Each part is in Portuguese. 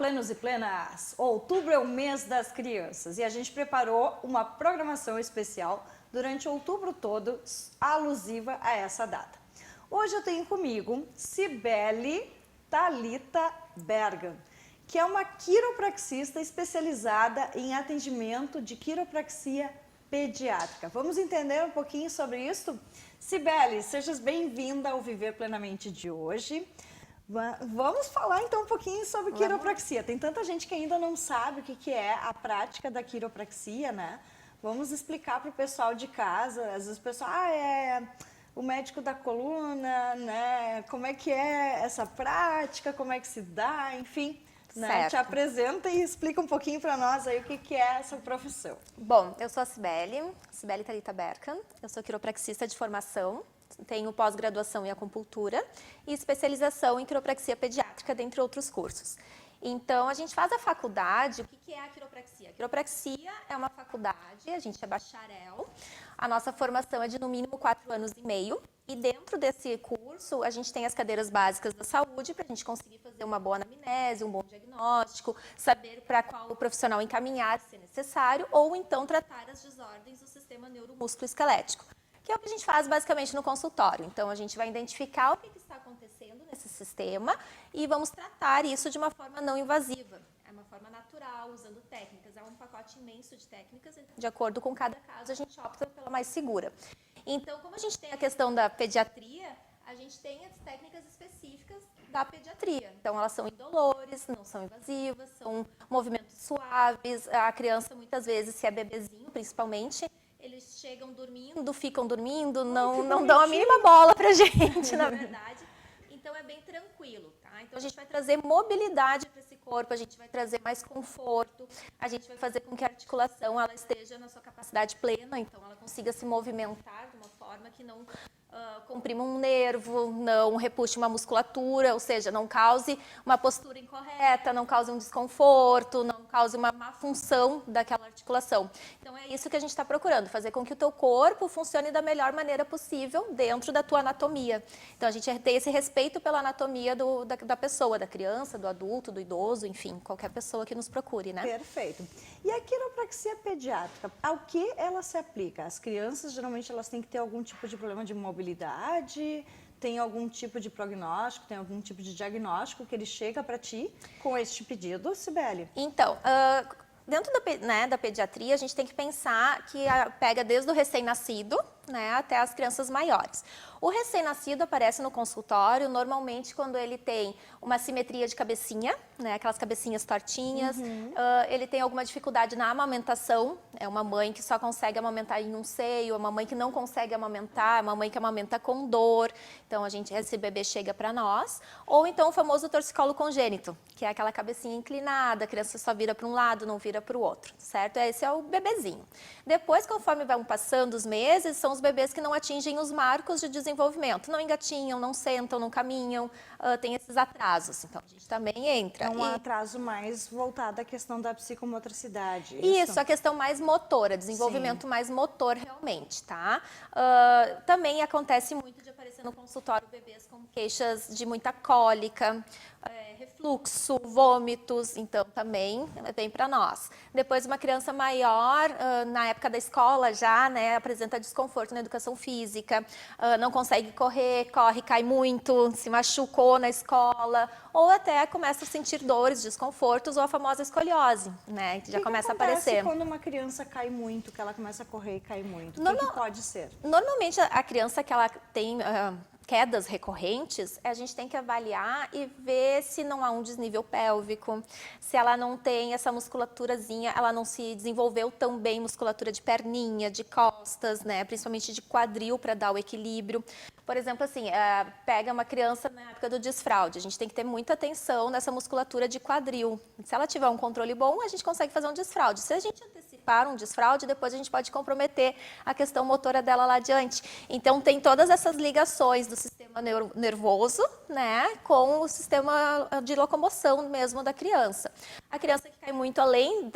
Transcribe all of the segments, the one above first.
plenos e plenas! Outubro é o mês das crianças e a gente preparou uma programação especial durante outubro todo, alusiva a essa data. Hoje eu tenho comigo Cibele Thalita Bergan, que é uma quiropraxista especializada em atendimento de quiropraxia pediátrica. Vamos entender um pouquinho sobre isso? Cibele, sejas bem-vinda ao Viver Plenamente de hoje. Vamos falar então um pouquinho sobre quiropraxia. Tem tanta gente que ainda não sabe o que é a prática da quiropraxia, né? Vamos explicar para o pessoal de casa. Às vezes o pessoal, é o médico da coluna, né? Como é que é essa prática, como é que se dá, enfim. Né? Te apresenta e explica um pouquinho para nós aí o que é essa profissão. Bom, eu sou a Cibele Thalita Bergan, eu sou quiropraxista de formação, tenho pós-graduação em acupuntura e especialização em quiropraxia pediátrica, dentre outros cursos. Então, a gente faz a faculdade. O que é a quiropraxia? A quiropraxia é uma faculdade, a gente é bacharel, a nossa formação é de no mínimo 4 anos e meio, e dentro desse curso a gente tem as cadeiras básicas da saúde para a gente conseguir fazer uma boa anamnese, um bom diagnóstico, saber para qual profissional encaminhar se necessário, ou então tratar as desordens do sistema neuromúsculo-esquelético, que é o que a gente faz basicamente no consultório. Então, a gente vai identificar o que está acontecendo nesse sistema e vamos tratar isso de uma forma não invasiva. É uma forma natural, usando técnicas. É um pacote imenso de técnicas. De acordo com cada caso, a gente opta pela mais segura. Então, como a gente tem a questão da pediatria, a gente tem as técnicas específicas da pediatria. Então, elas são indolores, não são invasivas, são movimentos suaves. A criança, muitas vezes, se é bebezinho, principalmente, eles chegam dormindo, ficam dormindo, não dão a mínima bola pra gente, na verdade. Então, é bem tranquilo, tá? Então, a gente vai trazer mobilidade para esse corpo, a gente vai trazer mais conforto, a gente vai fazer com que a articulação ela esteja na sua capacidade plena, então ela consiga se movimentar de uma forma que não comprima um nervo, não repuxe uma musculatura, ou seja, não cause uma postura incorreta, não cause um desconforto, não cause uma má função daquela articulação. Então, é isso que a gente está procurando, fazer com que o teu corpo funcione da melhor maneira possível dentro da tua anatomia. Então, a gente tem esse respeito pela anatomia da pessoa, da criança, do adulto, do idoso, enfim, qualquer pessoa que nos procure, né? Perfeito. E a quiropraxia pediátrica, ao que ela se aplica? As crianças, geralmente, elas têm que ter algum tipo de problema de mobilidade, tem algum tipo de prognóstico, tem algum tipo de diagnóstico que ele chega para ti com este pedido, Cibele? Então, dentro da pediatria, a gente tem que pensar que pega desde o recém-nascido, né, até as crianças maiores. O recém-nascido aparece no consultório normalmente quando ele tem uma simetria de cabecinha, né, aquelas cabecinhas tortinhas, ele tem alguma dificuldade na amamentação, é uma mãe que só consegue amamentar em um seio, é uma mãe que não consegue amamentar, é uma mãe que amamenta com dor, então esse bebê chega para nós, ou então o famoso torcicolo congênito, que é aquela cabecinha inclinada, a criança só vira para um lado, não vira para o outro, certo? Esse é o bebezinho. Depois, conforme vão passando os meses, são os bebês que não atingem os marcos de desenvolvimento, não engatinham, não sentam, não caminham, tem esses atrasos. Então, a gente também entra. É um atraso mais voltado à questão da psicomotricidade. Isso, a questão mais motora, desenvolvimento mais motor realmente, tá? Também acontece muito de aparecer no consultório bebês com queixas de muita cólica, refluxo, vômitos, então também vem para nós. Depois, uma criança maior, na época da escola já, né, apresenta desconforto na educação física, não consegue correr, cai muito, se machucou na escola, ou até começa a sentir dores, desconfortos, ou a famosa escoliose, né, que já começa a aparecer. Quando uma criança cai muito, que ela começa a correr e cai muito, o que pode ser? Normalmente, a criança que ela tem quedas recorrentes, a gente tem que avaliar e ver se não há um desnível pélvico, se ela não tem essa musculaturazinha, ela não se desenvolveu tão bem musculatura de perninha, de costas, né, principalmente de quadril para dar o equilíbrio. Por exemplo, assim, pega uma criança na época do desfraude, a gente tem que ter muita atenção nessa musculatura de quadril. Se ela tiver um controle bom, a gente consegue fazer um desfraude. Se a gente antecipar um desfraude, depois a gente pode comprometer a questão motora dela lá adiante. Então, tem todas essas ligações do sistema nervoso, né, com o sistema de locomoção mesmo da criança. A criança que cai muito além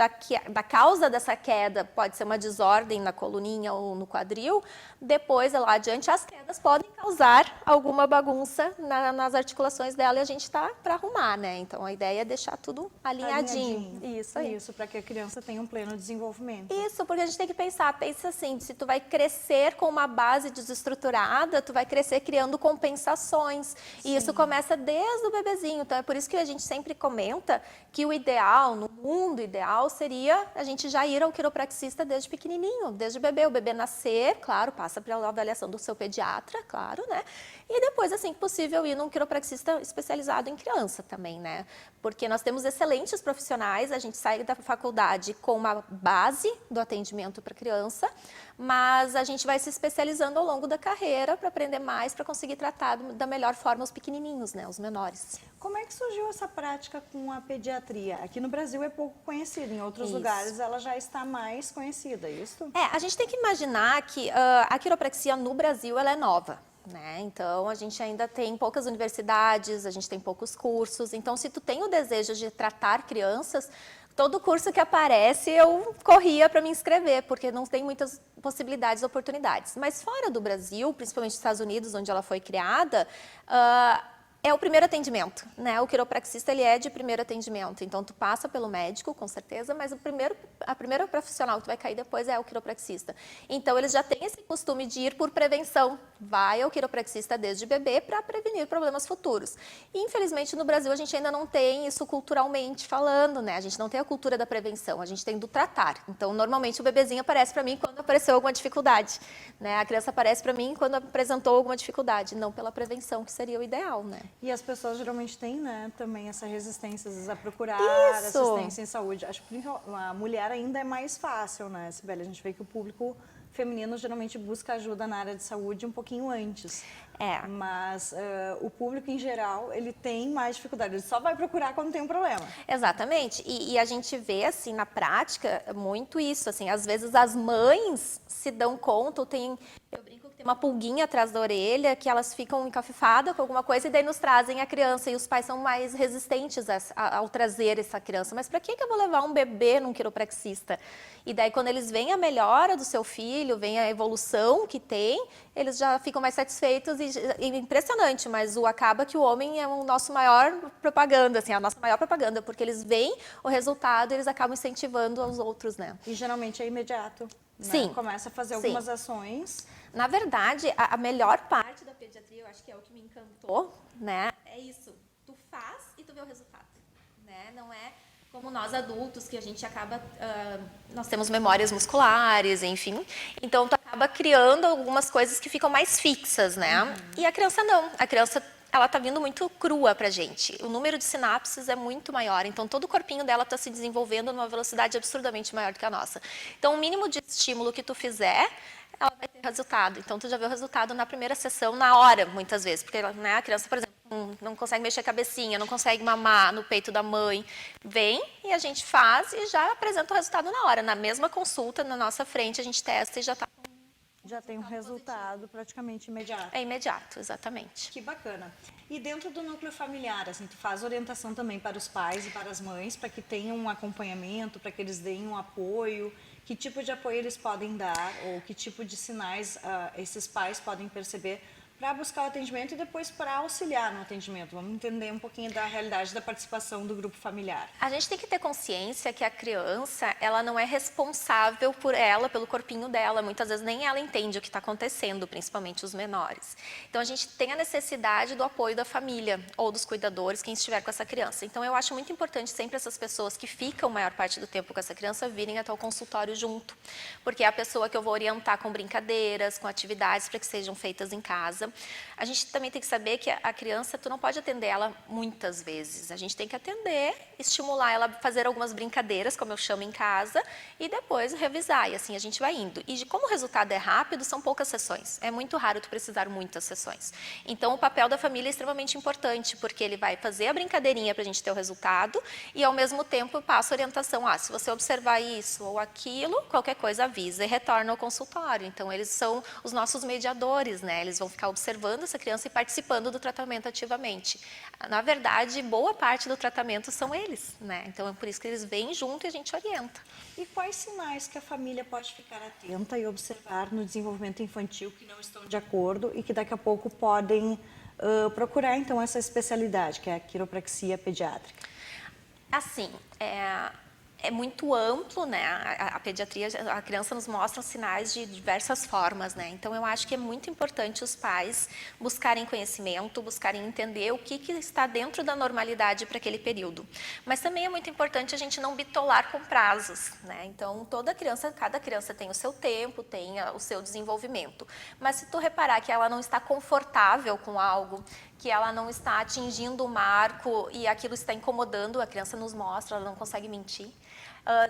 da causa dessa queda, pode ser uma desordem na coluninha ou no quadril, depois, lá adiante, as quedas podem causar alguma bagunça nas articulações dela e a gente está para arrumar, né? Então, a ideia é deixar tudo alinhadinho. Isso aí. Isso, para que a criança tenha um pleno desenvolvimento. Isso, porque a gente tem que pensa assim, se tu vai crescer com uma base desestruturada, tu vai crescer criando compensações. E isso começa desde o bebezinho. Então, é por isso que a gente sempre comenta que o ideal, no mundo ideal, seria a gente já ir ao quiropraxista desde pequenininho, desde o bebê nascer, claro, passa pela avaliação do seu pediatra, claro, né? E depois, assim que possível, ir num quiropraxista especializado em criança também, né? Porque nós temos excelentes profissionais, a gente sai da faculdade com uma base do atendimento para criança, mas a gente vai se especializando ao longo da carreira para aprender mais, para conseguir tratar da melhor forma os pequenininhos, né? Os menores. Como é que surgiu essa prática com a pediatria? Aqui no Brasil é pouco conhecida, em outros lugares ela já está mais conhecida, é isso? A gente tem que imaginar que a quiropraxia no Brasil ela é nova. Né? Então, a gente ainda tem poucas universidades, a gente tem poucos cursos. Então, se tu tem o desejo de tratar crianças, todo curso que aparece eu corria para me inscrever, porque não tem muitas possibilidades, oportunidades. Mas fora do Brasil, principalmente nos Estados Unidos, onde ela foi criada, é o primeiro atendimento, né? O quiropraxista, ele é de primeiro atendimento, então tu passa pelo médico, com certeza, mas a primeira profissional que tu vai cair depois é o quiropraxista. Então, eles já têm esse costume de ir por prevenção, vai ao quiropraxista desde bebê para prevenir problemas futuros. E, infelizmente, no Brasil, a gente ainda não tem isso culturalmente falando, né? A gente não tem a cultura da prevenção, a gente tem do tratar. Então, normalmente, o bebezinho aparece para mim quando apareceu alguma dificuldade, né? A criança aparece para mim quando apresentou alguma dificuldade, não pela prevenção, que seria o ideal, né? E as pessoas geralmente têm, né, também essa resistência, às vezes, a procurar Isso. assistência em saúde. Acho que a mulher ainda é mais fácil, né, Sibeli? A gente vê que o público feminino geralmente busca ajuda na área de saúde um pouquinho antes. Mas o público, em geral, ele tem mais dificuldade. Ele só vai procurar quando tem um problema. Exatamente. E a gente vê, assim, na prática, muito isso. Assim, às vezes as mães se dão conta, eu brinco que tem uma pulguinha atrás da orelha, que elas ficam encafifadas com alguma coisa e daí nos trazem a criança. E os pais são mais resistentes ao trazer essa criança. Mas para que eu vou levar um bebê num quiropraxista? E daí, quando eles veem a melhora do seu filho, veem a evolução que tem, eles já ficam mais satisfeitos e impressionante, mas acaba que o homem é o nosso maior propaganda, assim, a nossa maior propaganda, porque eles veem o resultado e eles acabam incentivando aos outros, né? E geralmente é imediato, né? Sim. Começa a fazer algumas ações. Na verdade, a melhor parte da pediatria, eu acho que é o que me encantou, né? É isso, tu faz e tu vê o resultado, né? Não é como nós adultos, que a gente acaba, nós temos memórias musculares, enfim, então tu acaba criando algumas coisas que ficam mais fixas, né? E a criança não, a criança, ela tá vindo muito crua pra gente, o número de sinapses é muito maior, então todo o corpinho dela tá se desenvolvendo numa velocidade absurdamente maior do que a nossa. Então o mínimo de estímulo que tu fizer, ela vai ter resultado, então tu já vê o resultado na primeira sessão, na hora, muitas vezes, porque né, a criança, por exemplo, não consegue mexer a cabecinha, não consegue mamar no peito da mãe, vem e a gente faz e já apresenta o resultado na hora. Na mesma consulta, na nossa frente, a gente testa e já está com... Já tem um resultado praticamente imediato. É imediato, exatamente. Que bacana. E dentro do núcleo familiar, assim, tu faz orientação também para os pais e para as mães, para que tenham um acompanhamento, para que eles deem um apoio, que tipo de apoio eles podem dar, ou que tipo de sinais esses pais podem perceber para buscar o atendimento e depois para auxiliar no atendimento. Vamos entender um pouquinho da realidade da participação do grupo familiar. A gente tem que ter consciência que a criança, ela não é responsável por ela, pelo corpinho dela. Muitas vezes nem ela entende o que está acontecendo, principalmente os menores. Então, a gente tem a necessidade do apoio da família ou dos cuidadores, quem estiver com essa criança. Então, eu acho muito importante sempre essas pessoas que ficam a maior parte do tempo com essa criança virem até o consultório junto. Porque é a pessoa que eu vou orientar com brincadeiras, com atividades para que sejam feitas em casa. A gente também tem que saber que a criança, tu não pode atender ela muitas vezes. A gente tem que atender, estimular ela a fazer algumas brincadeiras, como eu chamo em casa, e depois revisar. E assim a gente vai indo. E como o resultado é rápido, são poucas sessões. É muito raro tu precisar muitas sessões. Então, o papel da família é extremamente importante, porque ele vai fazer a brincadeirinha para a gente ter o resultado e, ao mesmo tempo, passa a orientação. Se você observar isso ou aquilo, qualquer coisa avisa e retorna ao consultório. Então, eles são os nossos mediadores, né? Eles vão ficar observando essa criança e participando do tratamento ativamente. Na verdade, boa parte do tratamento são eles, né? Então é por isso que eles vêm junto e a gente orienta. E quais sinais que a família pode ficar atenta e observar no desenvolvimento infantil que não estão de acordo e que daqui a pouco podem procurar então essa especialidade, que é a quiropraxia pediátrica? Assim, é muito amplo, né? A pediatria, a criança nos mostra sinais de diversas formas, né? Então, eu acho que é muito importante os pais buscarem conhecimento, buscarem entender o que está dentro da normalidade para aquele período. Mas também é muito importante a gente não bitolar com prazos, né? Então, cada criança tem o seu tempo, tem o seu desenvolvimento. Mas se tu reparar que ela não está confortável com algo, que ela não está atingindo o marco e aquilo está incomodando, a criança nos mostra, ela não consegue mentir.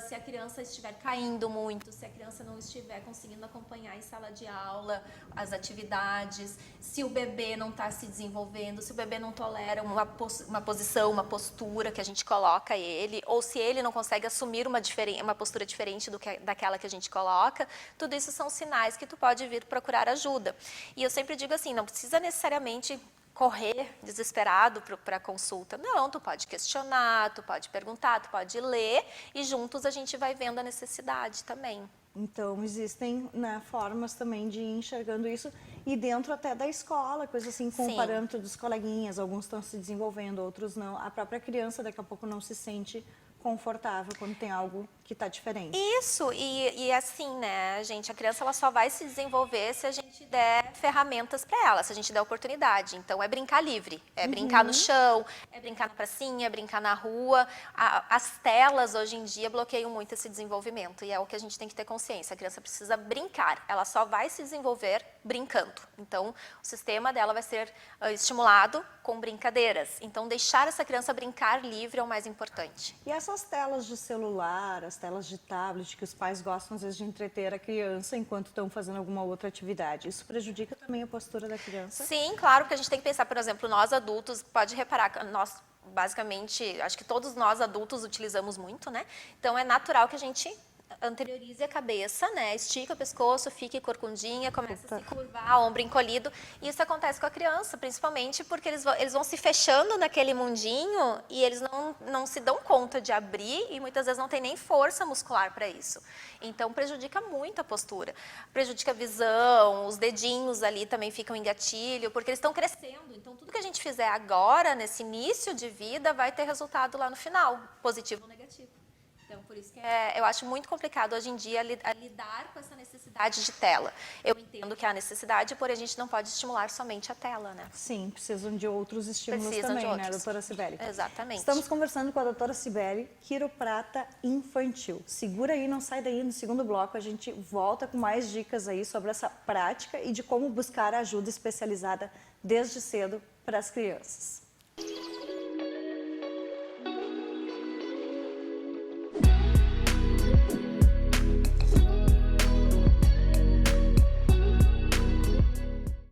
Se a criança estiver caindo muito, se a criança não estiver conseguindo acompanhar em sala de aula as atividades, se o bebê não está se desenvolvendo, se o bebê não tolera uma posição, uma postura que a gente coloca ele, ou se ele não consegue assumir uma postura diferente daquela que a gente coloca, tudo isso são sinais que tu pode vir procurar ajuda. E eu sempre digo assim, não precisa necessariamente correr desesperado para a consulta. Não, tu pode questionar, tu pode perguntar, tu pode ler e juntos a gente vai vendo a necessidade também. Então, existem, né, formas também de ir enxergando isso e dentro até da escola, coisa assim, com o parâmetro dos coleguinhas, alguns estão se desenvolvendo, outros não. A própria criança daqui a pouco não se sente confortável quando tem algo que está diferente. Isso, e assim, né, gente, a criança ela só vai se desenvolver se a gente der ferramentas para ela, se a gente der oportunidade. Então, é brincar livre, é brincar no chão, é brincar na pracinha, é brincar na rua. As telas, hoje em dia, bloqueiam muito esse desenvolvimento e é o que a gente tem que ter consciência. A criança precisa brincar, ela só vai se desenvolver brincando. Então, o sistema dela vai ser estimulado com brincadeiras. Então, deixar essa criança brincar livre é o mais importante. E essas telas de celular, as telas de tablet que os pais gostam às vezes de entreter a criança enquanto estão fazendo alguma outra atividade, isso prejudica também a postura da criança? Sim, claro que a gente tem que pensar, por exemplo, nós adultos, pode reparar que nós, basicamente, acho que todos nós adultos utilizamos muito, né? Então é natural que a gente anteriorize a cabeça, né? Estica o pescoço, fique corcundinha, começa a se curvar, ombro encolhido. E isso acontece com a criança, principalmente porque eles vão se fechando naquele mundinho e eles não se dão conta de abrir e muitas vezes não tem nem força muscular para isso. Então prejudica muito a postura, prejudica a visão, os dedinhos ali também ficam em gatilho, porque eles estão crescendo. Então tudo que a gente fizer agora, nesse início de vida, vai ter resultado lá no final, positivo ou negativo. Então, por isso que eu acho muito complicado hoje em dia lidar com essa necessidade de tela. Eu entendo que há necessidade, porém a gente não pode estimular somente a tela, né? Sim, precisam de outros estímulos também, né, doutora Cibele? Exatamente. Estamos conversando com a doutora Cibele, quiroprata infantil. Segura aí, não sai daí, no segundo bloco a gente volta com mais dicas aí sobre essa prática e de como buscar ajuda especializada desde cedo para as crianças.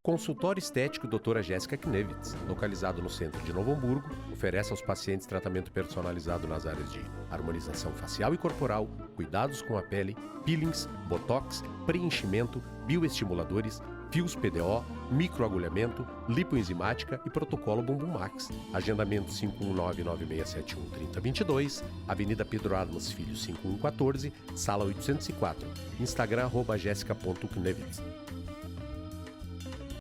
Consultório Estético Doutora Jéssica Knevitz, localizado no centro de Novo Hamburgo, oferece aos pacientes tratamento personalizado nas áreas de harmonização facial e corporal, cuidados com a pele, peelings, botox, preenchimento, bioestimuladores, fios PDO, microagulhamento, lipoenzimática e protocolo Bumbum Max. Agendamento 51996713022, Avenida Pedro Armas Filho 5114, Sala 804, Instagram @jessica.knevitz.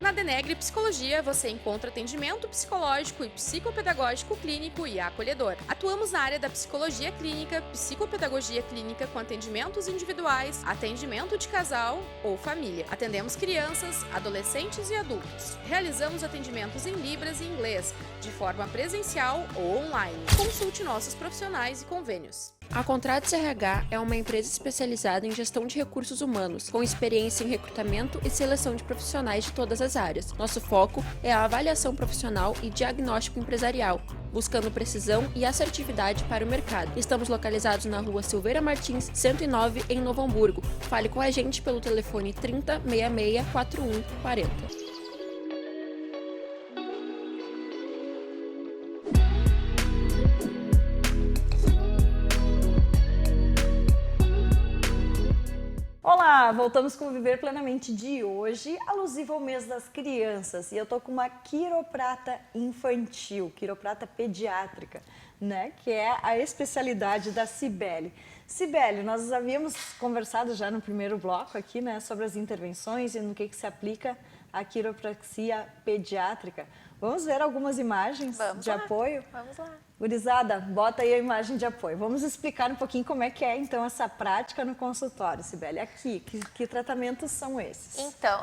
Na Denegre Psicologia, você encontra atendimento psicológico e psicopedagógico clínico e acolhedor. Atuamos na área da psicologia clínica, psicopedagogia clínica com atendimentos individuais, atendimento de casal ou família. Atendemos crianças, adolescentes e adultos. Realizamos atendimentos em Libras e inglês, de forma presencial ou online. Consulte nossos profissionais e convênios. A Contratos RH é uma empresa especializada em gestão de recursos humanos, com experiência em recrutamento e seleção de profissionais de todas as áreas. Nosso foco é a avaliação profissional e diagnóstico empresarial, buscando precisão e assertividade para o mercado. Estamos localizados na Rua Silveira Martins, 109, em Novo Hamburgo. Fale com a gente pelo telefone 30 66 41 40. Olá, lá, voltamos com o Viver Plenamente de hoje, alusivo ao mês das crianças. E eu tô com uma quiroprata infantil, quiroprata pediátrica, né? Que é a especialidade da Cibele. Cibele, nós havíamos conversado já no primeiro bloco aqui, né? Sobre as intervenções e no que se aplica a quiropraxia pediátrica. Vamos ver algumas imagens de apoio? Vamos lá. Gurizada, bota aí a imagem de apoio. Vamos explicar um pouquinho como é que é, então, essa prática no consultório, Cibele. Aqui, que tratamentos são esses? Então,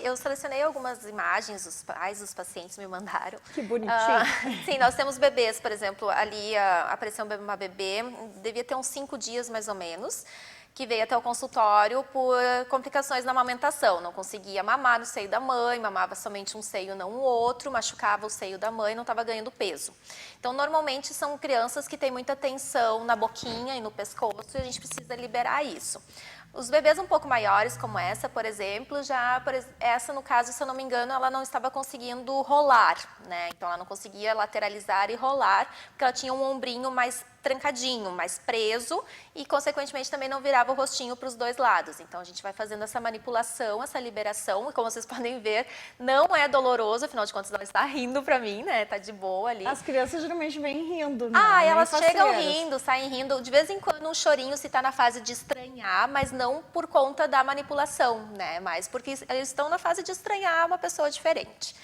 eu selecionei algumas imagens, os pais, os pacientes me mandaram. Que bonitinho. Sim, nós temos bebês, por exemplo, ali apareceu uma bebê, devia ter uns 5 dias mais ou menos, que veio até o consultório por complicações na amamentação. Não conseguia mamar no seio da mãe, mamava somente um seio, não o outro, machucava o seio da mãe, não estava ganhando peso. Então, normalmente, são crianças que têm muita tensão na boquinha e no pescoço e a gente precisa liberar isso. Os bebês um pouco maiores, como essa, por exemplo, essa, no caso, se eu não me engano, ela não estava conseguindo rolar, né? Então, ela não conseguia lateralizar e rolar, porque ela tinha um ombrinho mais trancadinho, mais preso e, consequentemente, também não virava o rostinho para os dois lados. Então, a gente vai fazendo essa manipulação, essa liberação, e como vocês podem ver, não é doloroso, afinal de contas, ela está rindo para mim, né? Tá de boa ali. As crianças geralmente vêm rindo, né? Elas chegam rindo, saem rindo, de vez em quando um chorinho se está na fase de estranhar, mas não por conta da manipulação, né? Mas porque eles estão na fase de estranhar uma pessoa diferente.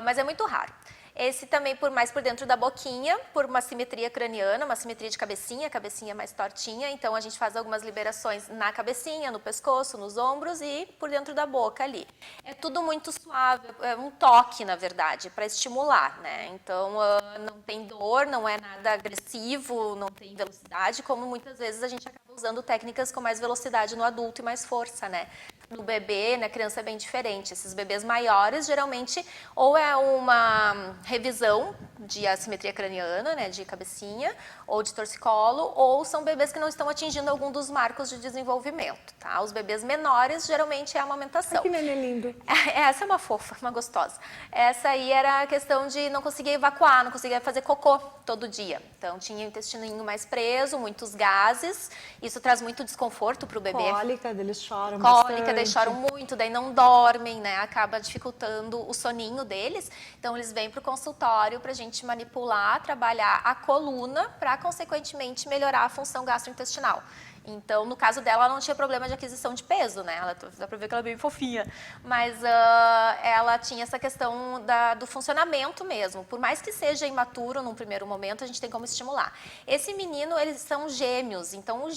Mas é muito raro. Esse também mais por dentro da boquinha, por uma simetria craniana, uma simetria de cabecinha mais tortinha. Então, a gente faz algumas liberações na cabecinha, no pescoço, nos ombros e por dentro da boca ali. É tudo muito suave, é um toque, na verdade, para estimular, né? Então, não tem dor, não é nada agressivo, não tem velocidade, como muitas vezes a gente acaba usando técnicas com mais velocidade no adulto e mais força, né? No bebê, na criança é bem diferente. Esses bebês maiores, geralmente, ou é uma revisão de assimetria craniana, né, de cabecinha, ou de torcicolo, ou são bebês que não estão atingindo algum dos marcos de desenvolvimento, tá? Os bebês menores, geralmente, é a amamentação. Que neném lindo. Essa é uma fofa, uma gostosa. Essa aí era a questão de não conseguir evacuar, não conseguia fazer cocô todo dia. Então, tinha o intestininho mais preso, muitos gases, isso traz muito desconforto para o bebê. Cólica, eles choram Cólica, daí choram muito, daí não dormem, né? Acaba dificultando o soninho deles. Então, eles vêm para o consultório para a gente manipular, trabalhar a coluna para, consequentemente, melhorar a função gastrointestinal. Então, no caso dela, ela não tinha problema de aquisição de peso, né? Dá pra ver que ela é bem fofinha. Mas ela tinha essa questão do funcionamento mesmo. Por mais que seja imaturo num primeiro momento, a gente tem como estimular. Esse menino, eles são gêmeos. Então,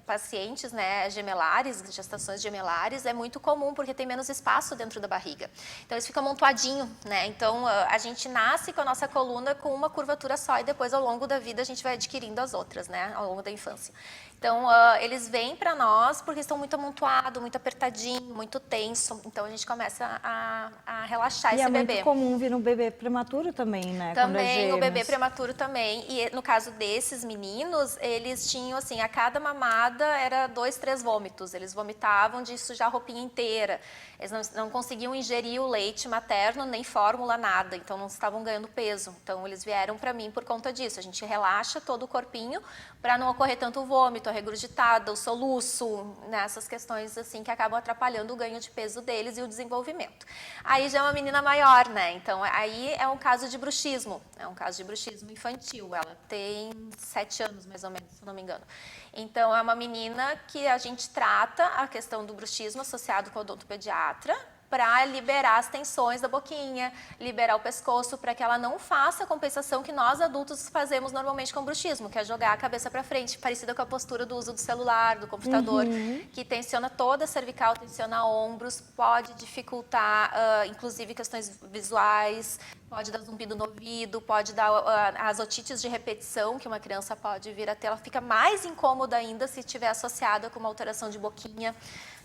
pacientes, né, gemelares, gestações gemelares, é muito comum, porque tem menos espaço dentro da barriga. Então, eles ficam amontoadinhos, né? Então, a gente nasce com a nossa coluna com uma curvatura só e depois, ao longo da vida, a gente vai adquirindo as outras, né? Ao longo da infância. Então, eles vêm para nós porque estão muito amontoados, muito apertadinho, muito tenso. Então, a gente começa a relaxar esse bebê. E é muito comum vir um bebê prematuro também, né? Também, o bebê prematuro também. E no caso desses meninos, eles tinham, assim, a cada mamada era 2, 3 vômitos. Eles vomitavam de sujar a roupinha inteira. Eles não conseguiam ingerir o leite materno, nem fórmula, nada. Então, não estavam ganhando peso. Então, eles vieram para mim por conta disso. A gente relaxa todo o corpinho para não ocorrer tanto o vômito, a regurgitada, o soluço, né? Essas questões assim que acabam atrapalhando o ganho de peso deles e o desenvolvimento. Aí já é uma menina maior, né? Então, aí é um caso de bruxismo. É um caso de bruxismo infantil. Ela tem 7 anos, mais ou menos, se não me engano. Então, é uma menina que a gente trata a questão do bruxismo associado com o odontopediatra para liberar as tensões da boquinha, liberar o pescoço, para que ela não faça a compensação que nós adultos fazemos normalmente com o bruxismo, que é jogar a cabeça para frente, parecida com a postura do uso do celular, do computador, que tensiona toda a cervical, tensiona ombros, pode dificultar, inclusive, questões visuais, pode dar zumbido no ouvido, pode dar as otites de repetição, que uma criança pode vir a ter, ela fica mais incômoda ainda se estiver associada com uma alteração de boquinha.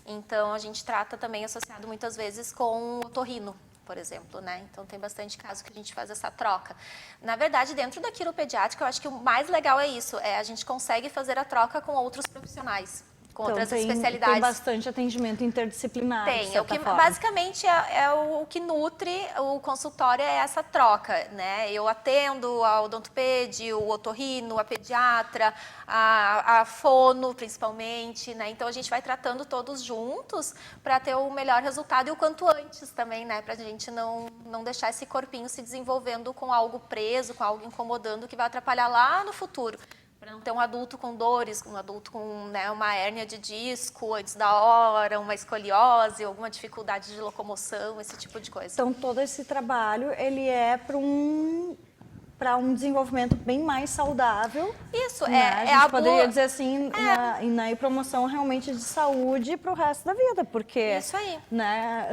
Então, a gente trata também associado muitas vezes com o otorrino, por exemplo, né? Então, tem bastante caso que a gente faz essa troca. Na verdade, dentro da quiropediátrica, eu acho que o mais legal é isso, a gente consegue fazer a troca com outros profissionais, com Então, outras tem especialidades. bastante atendimento interdisciplinar, de Tem, certa forma. basicamente é o que nutre o consultório, é essa troca, né? Eu atendo a odontopede, o otorrino, a pediatra, a fono principalmente, né? Então a gente vai tratando todos juntos para ter o melhor resultado e o quanto antes também, né? Para a gente não deixar esse corpinho se desenvolvendo com algo preso, com algo incomodando que vai atrapalhar lá no futuro. Para não ter um adulto com dores, um adulto com, né, uma hérnia de disco antes da hora, uma escoliose, alguma dificuldade de locomoção, esse tipo de coisa. Então, todo esse trabalho, ele é para um desenvolvimento bem mais saudável. Isso, né? é A gente a poderia boa... dizer assim, na promoção realmente de saúde para o resto da vida, porque... Isso aí. Né,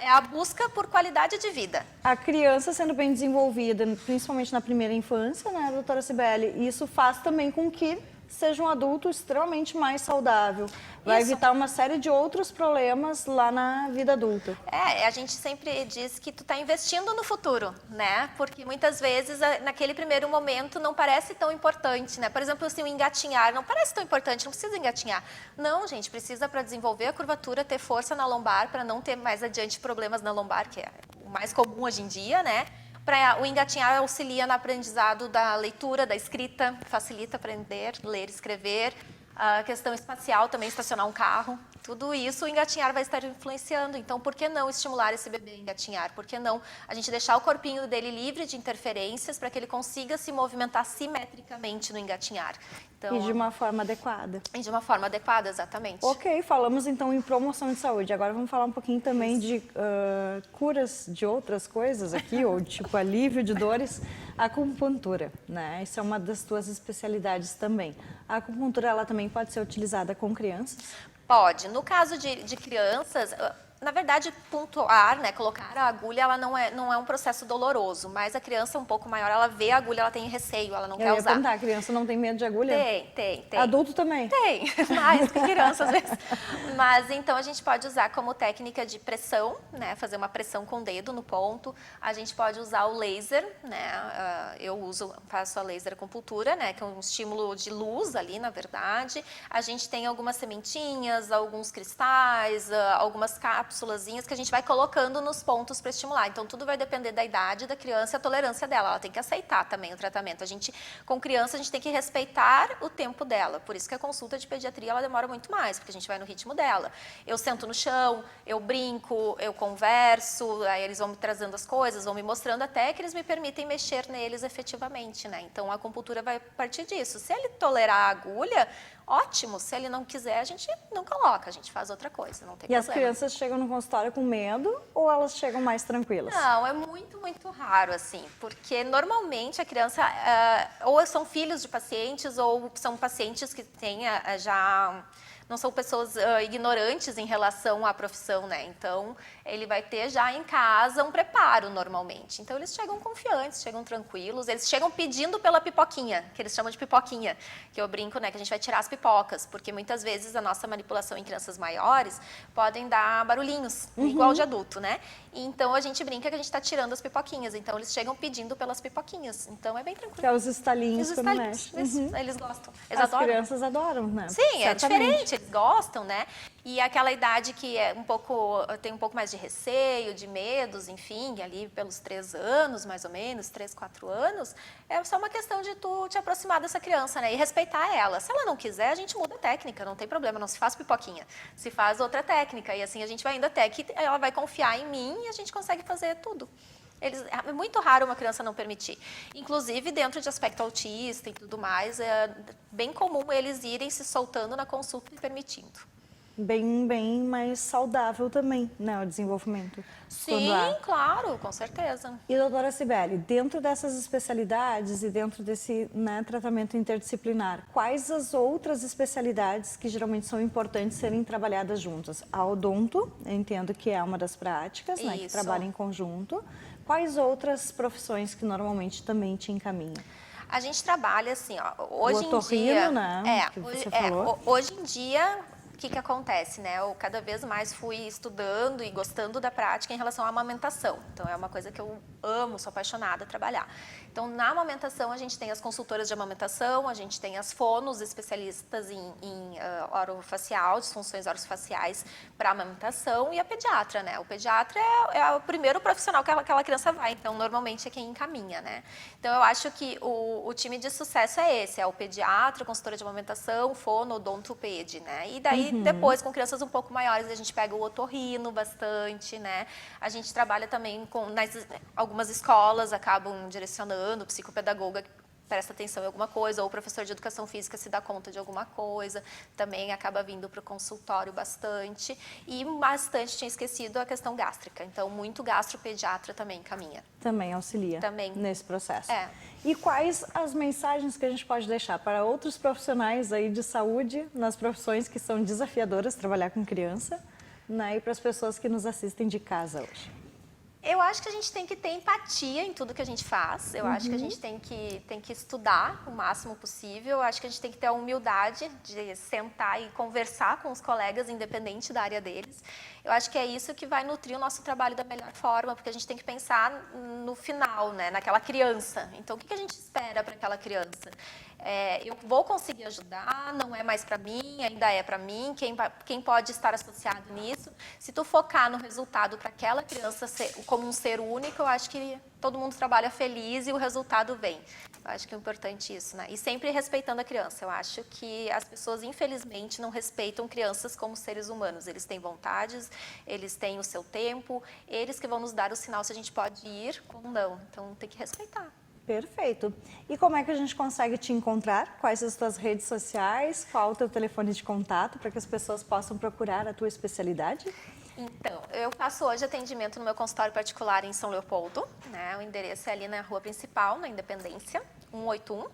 É a busca por qualidade de vida. a criança sendo bem desenvolvida, principalmente na primeira infância, né, doutora Cibele, isso faz também com que seja um adulto extremamente mais saudável. Vai Isso. evitar uma série de outros problemas lá na vida adulta. A gente sempre diz que tu está investindo no futuro, né? Porque muitas vezes, naquele primeiro momento, não parece tão importante, né? Por exemplo, assim, o engatinhar não parece tão importante, não precisa engatinhar. Não, gente, precisa para desenvolver a curvatura, ter força na lombar, para não ter mais adiante problemas na lombar, que é o mais comum hoje em dia, né? O engatinhar auxilia no aprendizado da leitura, da escrita, facilita aprender, ler, escrever. A questão espacial também, estacionar um carro. Tudo isso o engatinhar vai estar influenciando. Então, por que não estimular esse bebê a engatinhar? Por que não a gente deixar o corpinho dele livre de interferências para que ele consiga se movimentar simetricamente no engatinhar? Então, E de uma forma adequada. e de uma forma adequada, exatamente. Ok, falamos então em promoção de saúde. Agora vamos falar um pouquinho também de curas de outras coisas aqui, ou tipo alívio de dores. A acupuntura, né? Isso é uma das tuas especialidades também. A acupuntura, ela também pode ser utilizada com crianças? Pode. No caso de crianças, na verdade, pontuar, né, colocar a agulha, ela não é um processo doloroso, mas a criança um pouco maior, ela vê a agulha, ela tem receio, ela não Eu quer ia usar. perguntar, a criança não tem medo de agulha? Tem. Adulto também? Tem, mais que criança às vezes. Mas então a gente pode usar como técnica de pressão, né? Fazer uma pressão com o dedo no ponto. A gente pode usar o laser, né? Faço a laser acupuntura, né? Que é um estímulo de luz ali, na verdade. A gente tem algumas sementinhas, alguns cristais, algumas cápsulas que a gente vai colocando nos pontos para estimular. Então, tudo vai depender da idade da criança e a tolerância dela. Ela tem que aceitar também o tratamento. Com criança, a gente tem que respeitar o tempo dela. Por isso que a consulta de pediatria, ela demora muito mais, porque a gente vai no ritmo dela. Eu sento no chão, eu brinco, eu converso, aí eles vão me trazendo as coisas, vão me mostrando até que eles me permitem mexer neles efetivamente, né? Então, a acupuntura vai partir disso. Se ele tolerar a agulha, ótimo. Se ele não quiser, a gente não coloca, a gente faz outra coisa, não tem E problema. as crianças chegam no consultório com medo ou elas chegam mais tranquilas? Não, é muito, muito raro, assim, porque normalmente a criança ou são filhos de pacientes ou são pacientes que têm já... Não são pessoas ignorantes em relação à profissão, né? Então, ele vai ter já em casa um preparo, normalmente. Então, eles chegam confiantes, chegam tranquilos, eles chegam pedindo pela pipoquinha, que eles chamam de pipoquinha, que eu brinco, né? Que a gente vai tirar as pipocas, porque muitas vezes a nossa manipulação em crianças maiores podem dar barulhinhos, igual de adulto, né? Então, a gente brinca que a gente está tirando as pipoquinhas. Então, eles chegam pedindo pelas pipoquinhas. Então, é bem tranquilo. Que é os estalinhos Os quando estalinhos, mexe. isso, eles gostam. Eles As adoram. crianças adoram, né? Sim, é Certamente. diferente, eles gostam, né? E aquela idade que tem um pouco mais de receio, de medos, enfim, ali pelos 3 anos, mais ou menos, 3, 4 anos, é só uma questão de tu te aproximar dessa criança, né? E respeitar ela. Se ela não quiser, a gente muda a técnica, não tem problema, não se faz pipoquinha, se faz outra técnica. E assim a gente vai indo até que ela vai confiar em mim e a gente consegue fazer tudo. É muito raro uma criança não permitir. Inclusive, dentro de aspecto autista e tudo mais, é bem comum eles irem se soltando na consulta e permitindo. Bem mais saudável também, né, o desenvolvimento. Sim, claro, com certeza. E, doutora Cibele, dentro dessas especialidades e dentro desse, né, tratamento interdisciplinar, quais as outras especialidades que geralmente são importantes serem trabalhadas juntas? A odonto, eu entendo que é uma das práticas, né, que trabalha em conjunto. Quais outras profissões que normalmente também te encaminham? A gente trabalha assim, ó, hoje o otorrino, em dia... né, que você falou. Hoje em dia... O que acontece, né? Eu cada vez mais fui estudando e gostando da prática em relação à amamentação. Então, é uma coisa que eu amo, sou apaixonada a trabalhar. Então, na amamentação, a gente tem as consultoras de amamentação, a gente tem as fonos, especialistas em orofacial, disfunções orofaciais para amamentação, e a pediatra, né? O pediatra é o primeiro profissional que aquela criança vai, então, normalmente é quem encaminha, né? Então, eu acho que o time de sucesso é esse, é o pediatra, consultora de amamentação, fono, odontoped, né? E daí, depois, com crianças um pouco maiores, a gente pega o otorrino bastante, né? A gente trabalha também com, algumas escolas acabam direcionando, o psicopedagoga presta atenção em alguma coisa, ou o professor de educação física se dá conta de alguma coisa, também acaba vindo para o consultório bastante. E bastante, tinha esquecido a questão gástrica, então muito gastropediatra também caminha. Também auxilia Também. nesse processo. É. E quais as mensagens que a gente pode deixar para outros profissionais aí de saúde, nas profissões que são desafiadoras, trabalhar com criança, né, e para as pessoas que nos assistem de casa hoje? Eu acho que a gente tem que ter empatia em tudo que a gente faz. Eu acho que a gente tem que estudar o máximo possível. Eu acho que a gente tem que ter a humildade de sentar e conversar com os colegas, independente da área deles. Eu acho que é isso que vai nutrir o nosso trabalho da melhor forma, porque a gente tem que pensar no final, né, naquela criança. Então, o que a gente espera para aquela criança? Eu vou conseguir ajudar, não é mais para mim, ainda é para mim, quem pode estar associado nisso. Se tu focar no resultado para aquela criança como um ser único, eu acho que todo mundo trabalha feliz e o resultado vem. Eu acho que é importante isso, né? E sempre respeitando a criança. Eu acho que as pessoas, infelizmente, não respeitam crianças como seres humanos. Eles têm vontades, eles têm o seu tempo, eles que vão nos dar o sinal se a gente pode ir ou não. Então, tem que respeitar. Perfeito. E como é que a gente consegue te encontrar? Quais as tuas redes sociais? Qual o teu telefone de contato para que as pessoas possam procurar a tua especialidade? Então, eu faço hoje atendimento no meu consultório particular em São Leopoldo, né? O endereço é ali na rua principal, na Independência, 181.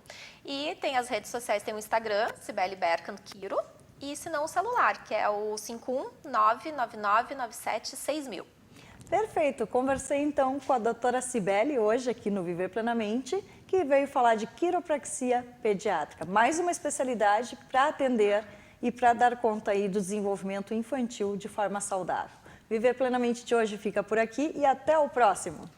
E tem as redes sociais, tem o Instagram, Cibele Berkan Quiro, e se não o celular, que é o 51999976000. Perfeito. Conversei então com a doutora Cibele hoje aqui no Viver Plenamente, que veio falar de quiropraxia pediátrica. Mais uma especialidade para atender e para dar conta aí do desenvolvimento infantil de forma saudável. Viver Plenamente de hoje fica por aqui e até o próximo.